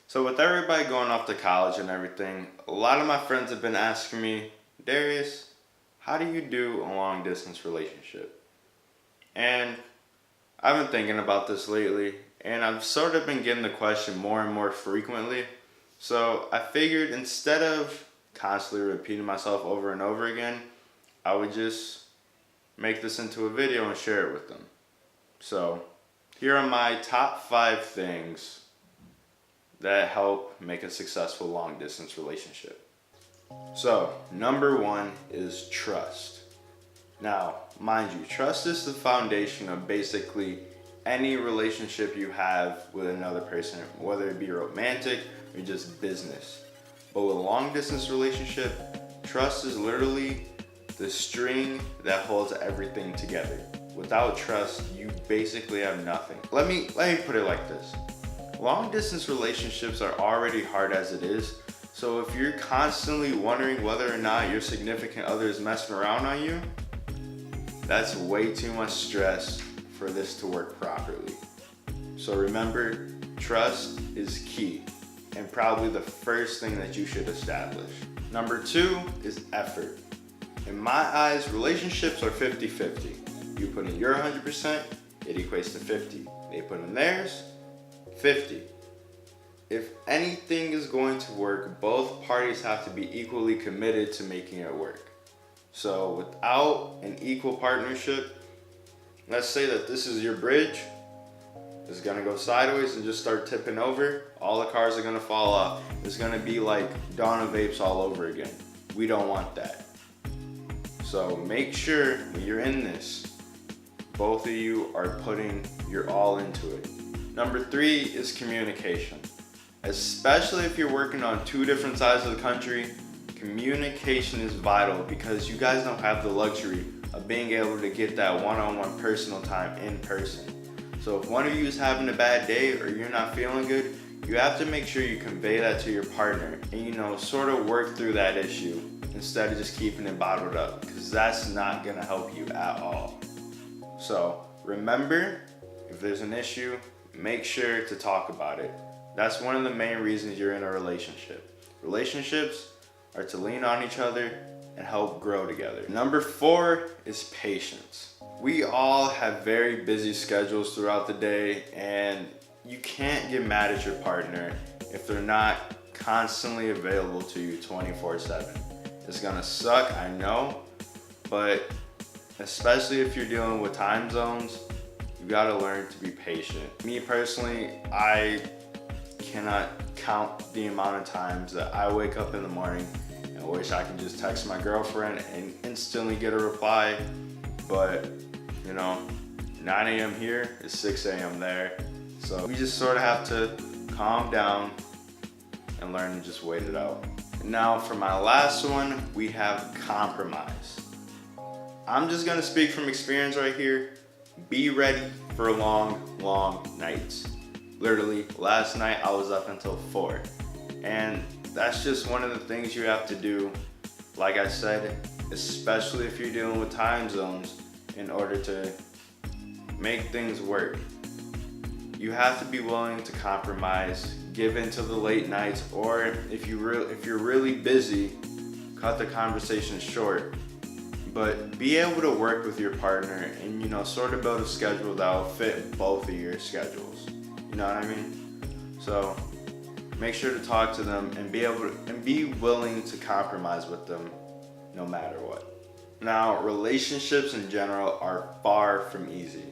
So with everybody going off to college and everything, a lot of my friends have been asking me, Darius, how do you do a long distance relationship? And I've been thinking about this lately, and I've sort of been getting the question more and more frequently. So I figured instead of constantly repeating myself over and over again, I would just make this into a video and share it with them. So here are my top 5 things that help make a successful long distance relationship. So number 1 is trust. Now, mind you, trust is the foundation of basically any relationship you have with another person, whether it be romantic or just business. But with a long distance relationship, trust is literally the string that holds everything together. Without trust, you basically have nothing. Let me put it like this. Long distance relationships are already hard as it is, so if you're constantly wondering whether or not your significant other is messing around on you, that's way too much stress for this to work properly. So remember, trust is key and probably the first thing that you should establish. Number 2 is effort. In my eyes, relationships are 50-50. You put in your 100%, it equates to 50. They put in theirs, 50. If anything is going to work, both parties have to be equally committed to making it work. So without an equal partnership, let's say that this is your bridge, it's gonna go sideways and just start tipping over, all the cars are gonna fall off. It's gonna be like Dawn of Apes all over again. We don't want that. So make sure when you're in this, both of you are putting your all into it. Number 3 is communication. Especially if you're working on 2 different sides of the country, communication is vital because you guys don't have the luxury of being able to get that one-on-one personal time in person. So if one of you is having a bad day or you're not feeling good, you have to make sure you convey that to your partner and sort of work through that issue instead of just keeping it bottled up, because that's not gonna help you at all. So remember, if there's an issue, make sure to talk about it. That's one of the main reasons you're in a relationship. Relationships are to lean on each other and help grow together. Number 4 is patience. We all have very busy schedules throughout the day, and you can't get mad at your partner if they're not constantly available to you 24/7. It's gonna suck, I know, but especially if you're dealing with time zones, you gotta learn to be patient. Me personally, I cannot count the amount of times that I wake up in the morning and wish I could just text my girlfriend and instantly get a reply, but 9 a.m. here is 6 a.m. there. So we just sort of have to calm down and learn to just wait it out. Now for my last one, we have compromise. I'm just gonna speak from experience right here. Be ready for long, long nights. Literally, last night I was up until 4. And that's just one of the things you have to do, like I said, especially if you're dealing with time zones, in order to make things work. You have to be willing to compromise, give in to the late nights, or if you're really busy, cut the conversation short. But be able to work with your partner and sort of build a schedule that will fit both of your schedules. You know what I mean? So make sure to talk to them and be willing to compromise with them no matter what. Now, relationships in general are far from easy.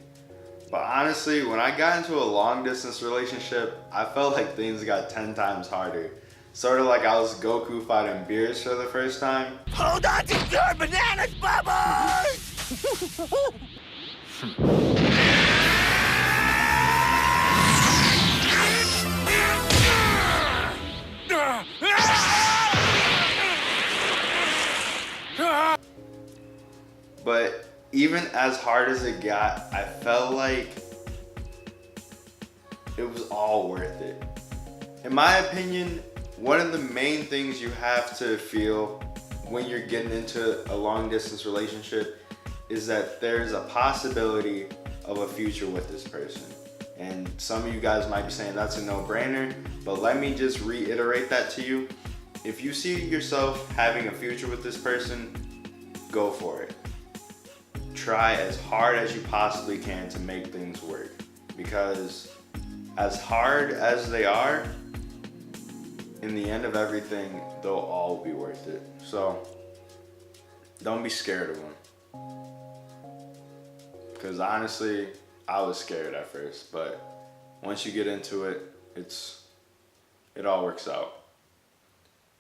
But honestly, when I got into a long distance relationship, I felt like things got 10 times harder. Sort of like I was Goku fighting beers for the first time. Hold on to your bananas, Bubbles! But even as hard as it got, I felt like it was all worth it. In my opinion, one of the main things you have to feel when you're getting into a long distance relationship is that there's a possibility of a future with this person. And some of you guys might be saying that's a no-brainer, but let me just reiterate that to you. If you see yourself having a future with this person, go for it. Try as hard as you possibly can to make things work, because as hard as they are, in the end of everything, they'll all be worth it. So don't be scared of them, because honestly, I was scared at first, but once you get into it, it all works out.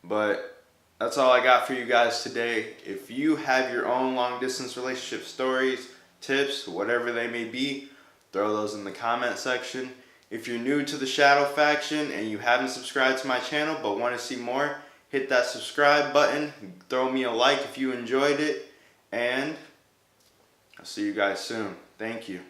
But that's all I got for you guys today. If you have your own long distance relationship stories, tips, whatever they may be, throw those in the comment section. If you're new to the Shadow Faction and you haven't subscribed to my channel but want to see more, hit that subscribe button, throw me a like if you enjoyed it, and I'll see you guys soon. Thank you.